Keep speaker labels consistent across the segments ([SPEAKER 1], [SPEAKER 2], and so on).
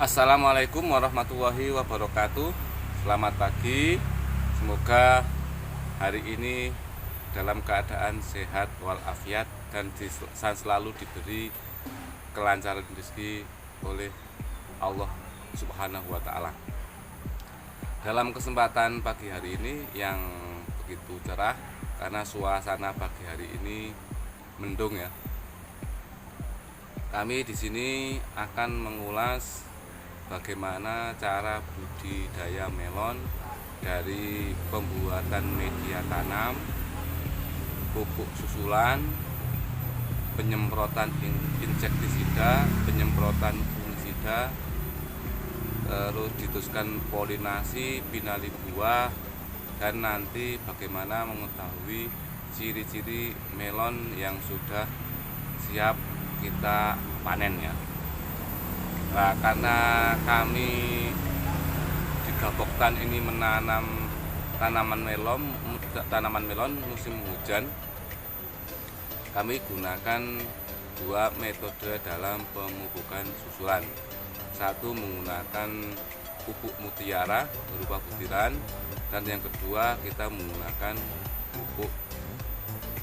[SPEAKER 1] Assalamualaikum warahmatullahi wabarakatuh. Selamat pagi. Semoga hari ini dalam keadaan sehat walafiat dan selalu diberi kelancaran rezeki oleh Allah Subhanahu wa taala. Dalam kesempatan pagi hari ini yang begitu cerah karena suasana pagi hari ini mendung ya. Kami di sini akan mengulas bagaimana cara budidaya melon dari pembuatan media tanam, pupuk susulan, penyemprotan insektisida, penyemprotan fungisida, terus diteruskan polinasi, pinali buah, dan nanti bagaimana mengetahui ciri-ciri melon yang sudah siap kita panen ya. Nah, karena kami di Gapoktan ini menanam tanaman melon musim hujan, kami gunakan dua metode dalam pemupukan susulan. Satu menggunakan pupuk mutiara berupa butiran, dan yang kedua kita menggunakan pupuk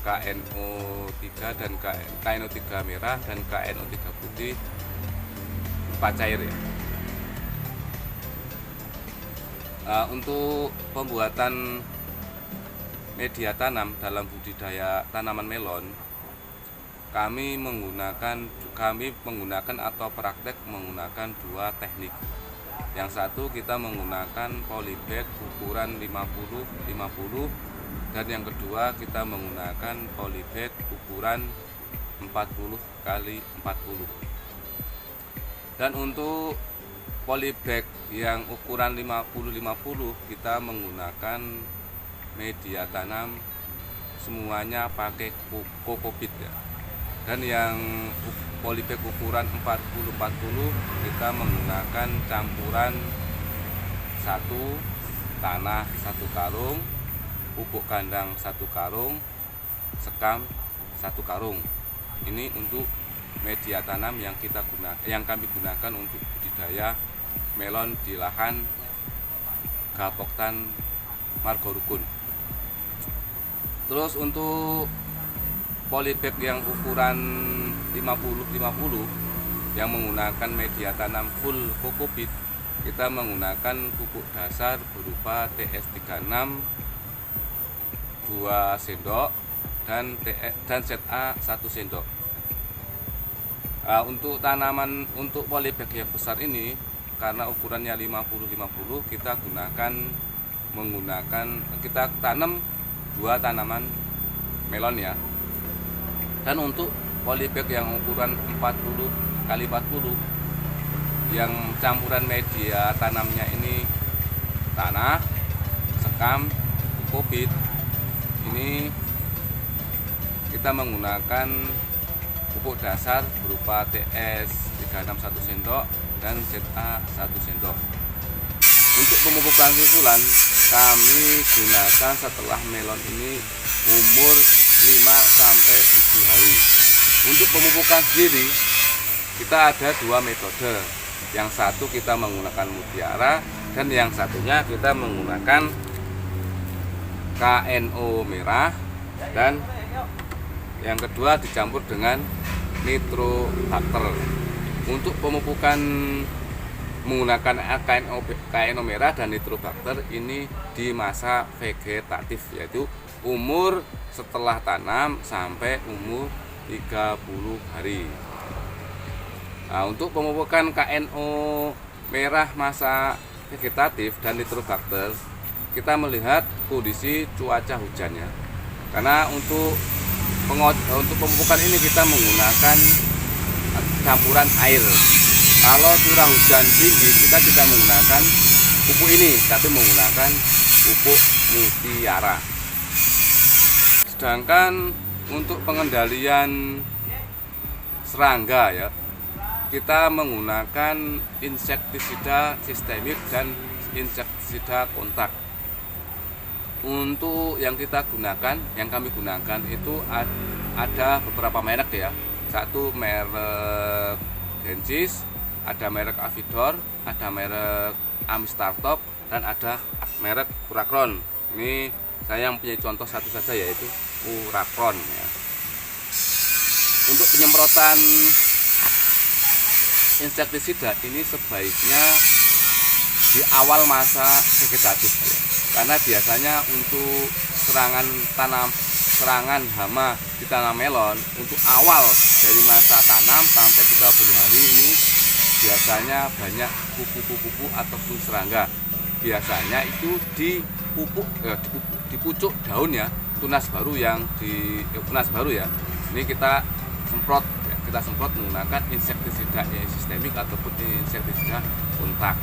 [SPEAKER 1] KNO3 dan KNO3 merah dan KNO3 putih cair ya. Untuk pembuatan media tanam dalam budidaya tanaman melon, kami menggunakan atau praktek menggunakan dua teknik. Yang satu kita menggunakan polybag ukuran 50-50, dan yang kedua kita menggunakan polybag ukuran 40x40. Dan untuk polybag yang ukuran 50-50 kita menggunakan media tanam semuanya pakai kokopit ya. Dan yang polybag ukuran 40-40 kita menggunakan campuran satu tanah 1 karung, pupuk kandang 1 karung, sekam 1 karung. Ini untuk media tanam yang kami gunakan untuk budidaya melon di lahan Gapoktan Margorukun. Terus untuk polybag yang ukuran 50-50 yang menggunakan media tanam full kokopit, kita menggunakan pupuk dasar berupa TS36 2 sendok dan ZA 1 sendok. Untuk polybag yang besar ini, karena ukurannya 50-50, kita tanam 2 tanaman melon ya. Dan untuk polybag yang ukuran 40x40 yang campuran media tanamnya ini tanah, sekam, kokopit, ini kita menggunakan pupuk dasar berupa TS36 1 sendok dan ZA 1 sendok. Untuk pemupukan susulan kami gunakan setelah melon ini umur 5-7 hari. Untuk pemupukan sendiri kita ada 2 metode. Yang satu kita menggunakan mutiara, dan yang satunya kita menggunakan KNO merah, dan yang kedua dicampur dengan nitrobakter. Untuk pemupukan menggunakan KNO merah dan nitrobakter ini di masa vegetatif, yaitu umur setelah tanam sampai umur 30 hari. Nah, untuk pemupukan KNO merah masa vegetatif dan nitrobakter, kita melihat kondisi cuaca hujannya. Karena untuk pemupukan ini kita menggunakan campuran air. Kalau curah hujan tinggi kita tidak menggunakan pupuk ini, tapi menggunakan pupuk mutiara. Sedangkan untuk pengendalian serangga ya, kita menggunakan insektisida sistemik dan insektisida kontak. Untuk yang kami gunakan itu ada beberapa merek ya. Satu merek Gensis, ada merek Avidor, ada merek Amistartop, dan ada merek Uracron. Ini saya yang punya contoh satu saja, yaitu Uracron ya. Untuk penyemprotan insektisida ini sebaiknya di awal masa vegetatif ya. Karena biasanya untuk serangan hama di tanam melon untuk awal dari masa tanam sampai 30 hari ini biasanya banyak kupu-kupu ataupun serangga. Biasanya itu di pucuk daun ya, tunas baru ya. Ini kita semprot menggunakan insektisida sistemik ataupun insektisida kontak.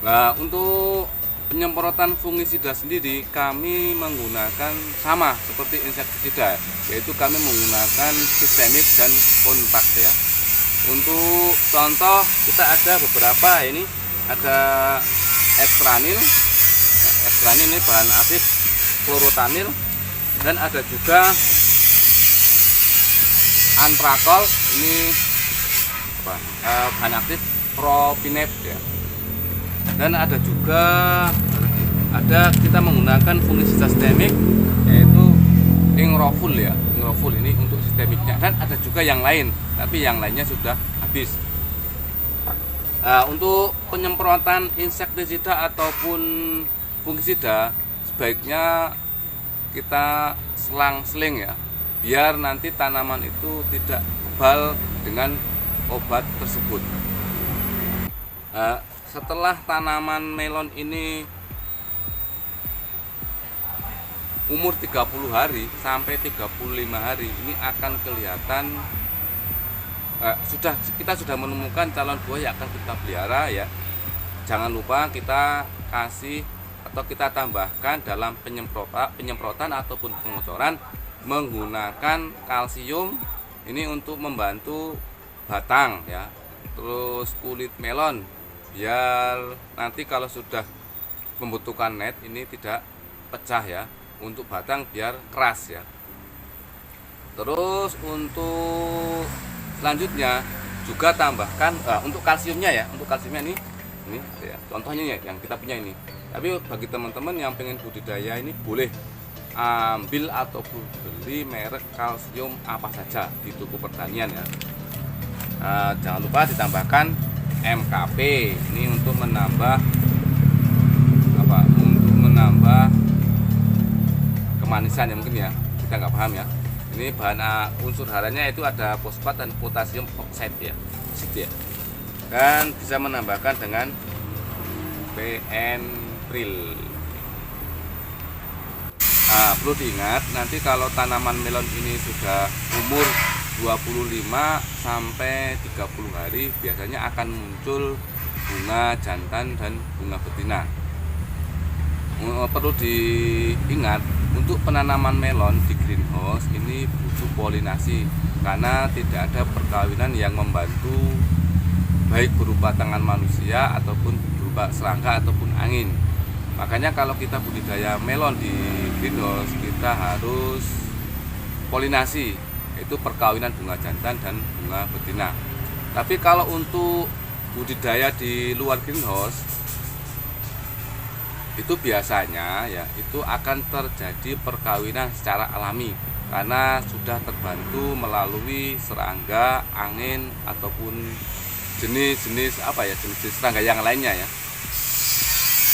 [SPEAKER 1] Nah, untuk penyemprotan fungisida sendiri kami menggunakan sama seperti insektisida, yaitu kami menggunakan sistemik dan kontak ya. Untuk contoh kita ada beberapa, ini ada ekstranil. Ekstranil ini bahan aktif klorotanil, dan ada juga antrakol, ini bahan aktif propinep ya. Dan ada juga kita menggunakan fungisida sistemik, yaitu Ingroful ya. Ingroful ini untuk sistemiknya, dan ada juga yang lain, tapi yang lainnya sudah habis. Untuk penyemprotan insektisida ataupun fungisida sebaiknya kita selang-seling ya, biar nanti tanaman itu tidak kebal dengan obat tersebut. Setelah tanaman melon ini umur 30 hari sampai 35 hari ini akan kelihatan kita sudah menemukan calon buah yang akan kita pelihara ya. Jangan lupa kita kasih atau kita tambahkan dalam penyemprotan ataupun pengocoran menggunakan kalsium, ini untuk membantu batang ya, terus kulit melon, biar nanti kalau sudah membutuhkan net ini tidak pecah ya, untuk batang biar keras ya. Terus untuk selanjutnya juga tambahkan untuk kalsiumnya ya, untuk kalsiumnya ini ya, contohnya ya yang kita punya ini. Tapi bagi teman-teman yang pengen budidaya ini boleh ambil ataupun beli merek kalsium apa saja di toko pertanian ya. Jangan lupa ditambahkan MKP, ini untuk menambah kemanisan ya, mungkin ya kita nggak paham ya. Ini bahan unsur haranya itu ada fosfat dan potasium oksida ya. Dan bisa menambahkan dengan PN-Pril. Perlu diingat, nanti kalau tanaman melon ini sudah umur 25 sampai 30 hari biasanya akan muncul bunga jantan dan bunga betina. Perlu diingat, untuk penanaman melon di greenhouse ini butuh polinasi, karena tidak ada perkawinan yang membantu baik berupa tangan manusia ataupun berupa serangga ataupun angin. Makanya kalau kita budidaya melon di greenhouse kita harus polinasi, itu perkawinan bunga jantan dan bunga betina. Tapi kalau untuk budidaya di luar greenhouse itu biasanya ya itu akan terjadi perkawinan secara alami, karena sudah terbantu melalui serangga, angin ataupun jenis-jenis serangga yang lainnya ya.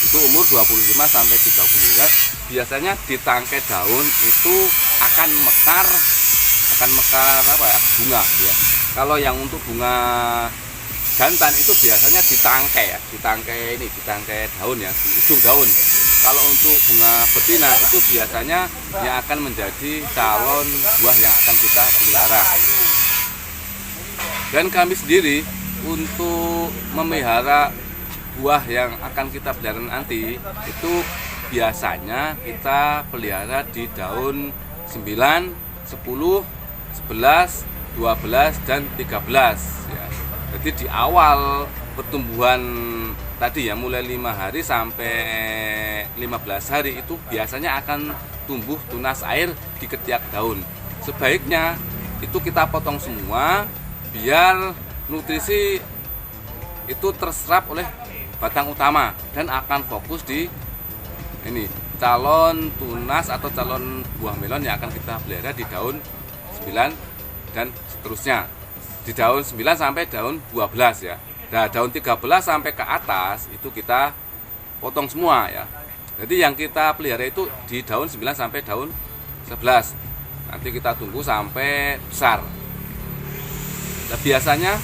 [SPEAKER 1] Itu umur 25 sampai 30 hari. Biasanya di tangkai daun itu akan mekar bunga ya. Kalau yang untuk bunga jantan itu biasanya di tangkai daun ya, di ujung daun. Kalau untuk bunga betina itu biasanya yang akan menjadi calon buah yang akan kita pelihara. Dan kami sendiri untuk memelihara buah yang akan kita pelihara nanti itu biasanya kita pelihara di daun 9, 10, 11, 12 dan 13 ya. Jadi di awal pertumbuhan tadi ya, mulai 5 hari sampai 15 hari itu biasanya akan tumbuh tunas air di ketiak daun. Sebaiknya itu kita potong semua biar nutrisi itu terserap oleh batang utama dan akan fokus di ini calon tunas atau calon buah melon yang akan kita pelihara di daun 9 dan seterusnya. Di daun 9 sampai daun 12 ya. Nah, daun 13 sampai ke atas itu kita potong semua ya. Jadi yang kita pelihara itu di daun 9 sampai daun 11. Nanti kita tunggu sampai besar. Nah, biasanya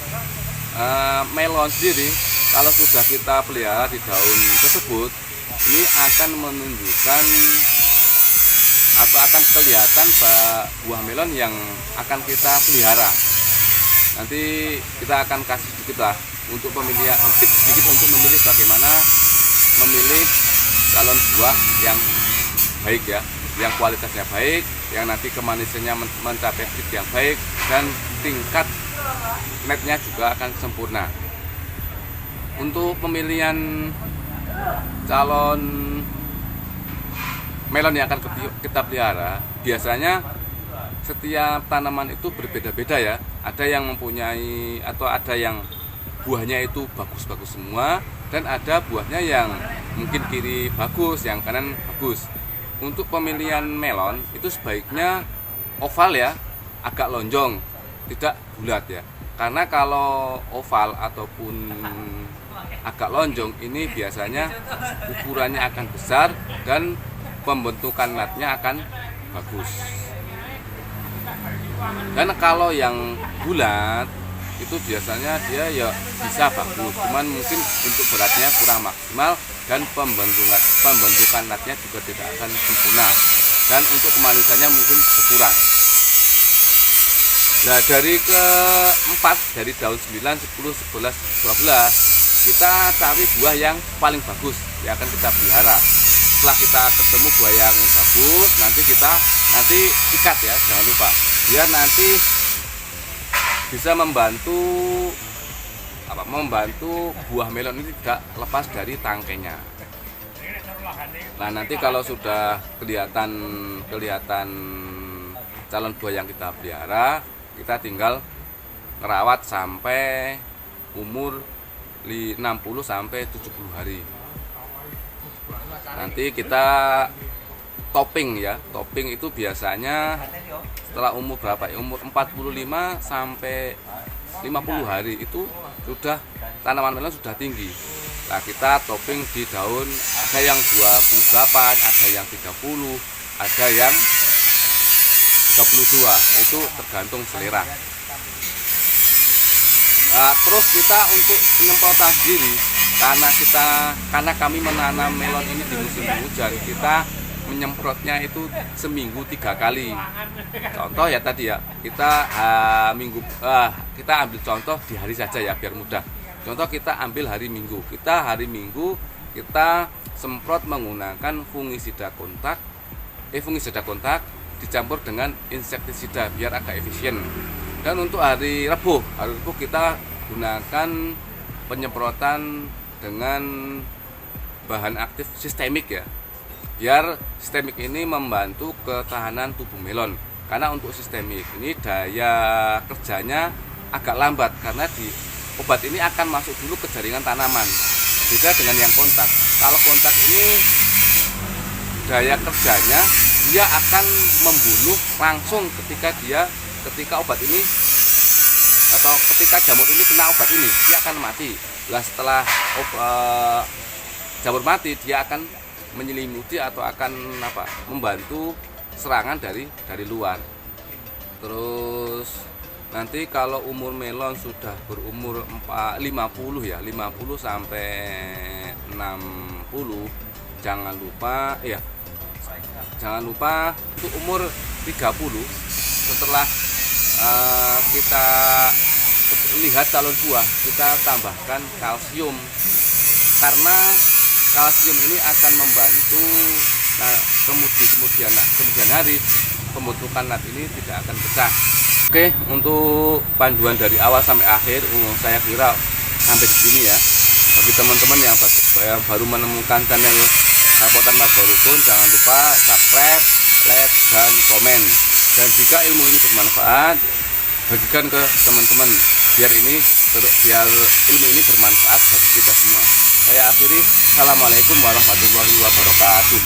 [SPEAKER 1] melon sendiri kalau sudah kita pelihara di daun tersebut, ini akan menunjukkan atau akan kelihatan buah melon yang akan kita pelihara. Nanti kita akan kasih sedikit lah untuk pemilihan, tips sedikit untuk memilih bagaimana memilih calon buah yang baik ya, yang kualitasnya baik, yang nanti kemanisannya mencapai titik yang baik dan tingkat netnya juga akan sempurna. Untuk pemilihan calon melon yang akan kita pelihara, biasanya setiap tanaman itu berbeda-beda ya. Ada yang mempunyai atau ada yang buahnya itu bagus-bagus semua, dan ada buahnya yang mungkin kiri bagus, yang kanan bagus. Untuk pemilihan melon itu sebaiknya oval ya, agak lonjong, tidak bulat ya. Karena kalau oval ataupun agak lonjong ini biasanya ukurannya akan besar dan pembentukan natnya akan bagus. Dan kalau yang bulat itu biasanya dia ya bisa bagus, cuman mungkin untuk beratnya kurang maksimal dan pembentukan natnya juga tidak akan sempurna, dan untuk kemanisannya mungkin berkurang. Nah, dari keempat, dari daun 9, 10, 11, 12 kita cari buah yang paling bagus yang akan kita pelihara. Setelah kita ketemu buah yang bagus, nanti kita ikat ya, jangan lupa, biar nanti bisa membantu buah melon ini tidak lepas dari tangkainya. Nah, nanti kalau sudah kelihatan calon buah yang kita pelihara, kita tinggal merawat sampai umur 60 sampai 70 hari. Nanti kita topping ya. Topping itu biasanya setelah umur berapa ya? Umur 45 sampai 50 hari itu sudah tanaman melon sudah tinggi. Nah, kita topping di daun, ada yang 28, ada yang 30, ada yang 32, itu tergantung selera. Nah, terus kita untuk penyemprotan sendiri, karena kami menanam melon ini di musim hujan, kita menyemprotnya itu seminggu 3 kali. Contoh ya tadi ya, kita ambil contoh di hari saja ya biar mudah. Contoh kita ambil hari Minggu. Hari Minggu kita semprot menggunakan fungisida kontak dicampur dengan insektisida biar agak efisien. Dan untuk hari Rabu kita gunakan penyemprotan dengan bahan aktif sistemik ya. Biar sistemik ini membantu ketahanan tubuh melon. Karena untuk sistemik ini daya kerjanya agak lambat karena obat ini akan masuk dulu ke jaringan tanaman. Beda dengan yang kontak. Kalau kontak ini daya kerjanya dia akan membunuh langsung ketika obat ini atau ketika jamur ini kena obat ini, dia akan mati. Lah setelah jamur mati, dia akan menyelimuti atau akan membantu serangan dari luar. Terus nanti kalau umur melon sudah berumur 50 sampai 60, jangan lupa untuk umur 30 setelah kita lihat calon buah, kita tambahkan kalsium, karena kalsium ini akan membantu kemudian hari pembentukan nat ini tidak akan pecah. Oke, untuk panduan dari awal sampai akhir saya kira sampai di sini ya. Bagi teman-teman yang baru menemukan channel Rapotan Mas Barukun, jangan lupa subscribe, like, dan komen. Dan jika ilmu ini bermanfaat, bagikan ke teman-teman biar ini biar ilmu ini bermanfaat bagi kita semua. Saya akhiri, assalamualaikum warahmatullahi wabarakatuh.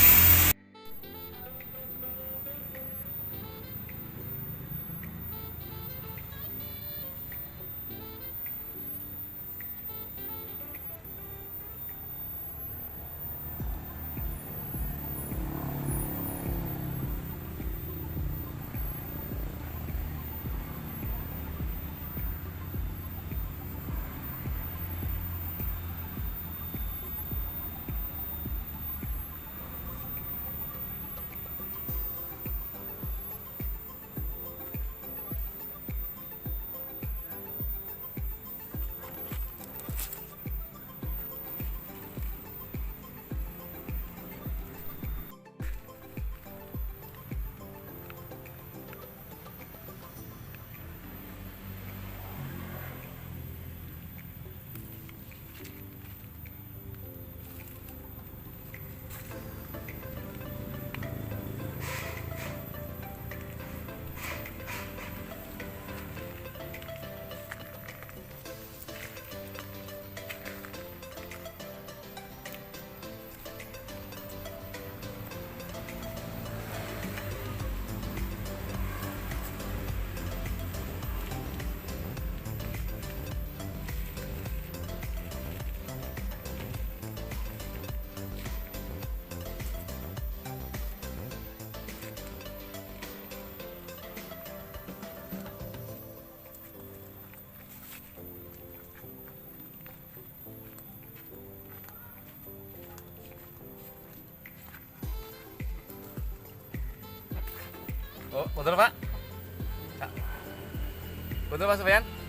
[SPEAKER 1] Oh, betul Pak? Betul Pak Sofyan?